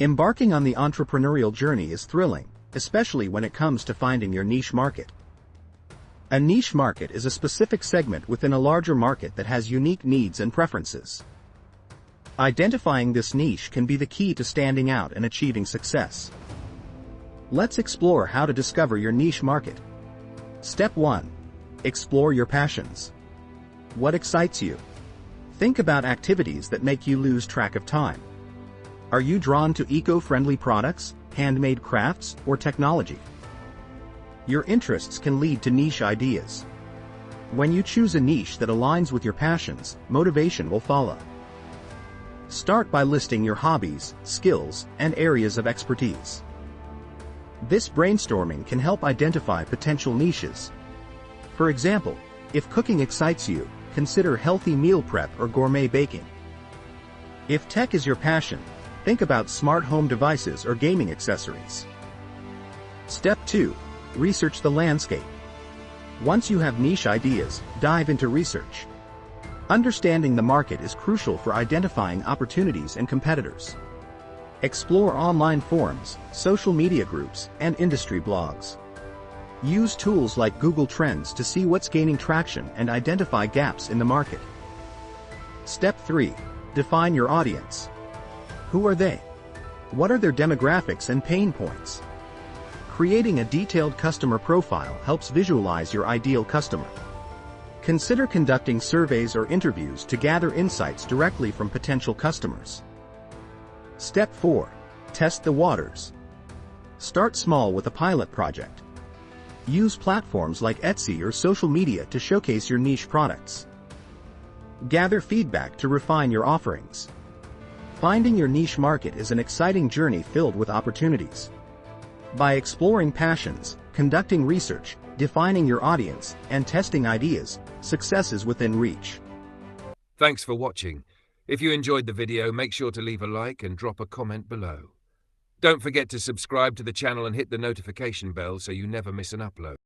Embarking on the entrepreneurial journey is thrilling, especially when it comes to finding your niche market. A niche market is a specific segment within a larger market that has unique needs and preferences. Identifying this niche can be the key to standing out and achieving success. Let's explore how to discover your niche market. Step 1. Explore your passions. What excites you? Think about activities that make you lose track of time. Are you drawn to eco-friendly products, handmade crafts, or technology? Your interests can lead to niche ideas. When you choose a niche that aligns with your passions, motivation will follow. Start by listing your hobbies, skills, and areas of expertise. This brainstorming can help identify potential niches. For example, if cooking excites you, consider healthy meal prep or gourmet baking. If tech is your passion, think about smart home devices or gaming accessories. Step 2. Research the landscape. Once you have niche ideas, dive into research. Understanding the market is crucial for identifying opportunities and competitors. Explore online forums, social media groups, and industry blogs. Use tools like Google Trends to see what's gaining traction and identify gaps in the market. Step 3. Define your audience. Who are they? What are their demographics and pain points? Creating a detailed customer profile helps visualize your ideal customer. Consider conducting surveys or interviews to gather insights directly from potential customers. Step 4. Test the waters. Start small with a pilot project. Use platforms like Etsy or social media to showcase your niche products. Gather feedback to refine your offerings. Finding your niche market is an exciting journey filled with opportunities. By exploring passions, conducting research, defining your audience, and testing ideas, success is within reach. Thanks for watching. If you enjoyed the video, make sure to leave a like and drop a comment below. Don't forget to subscribe to the channel and hit the notification bell so you never miss an upload.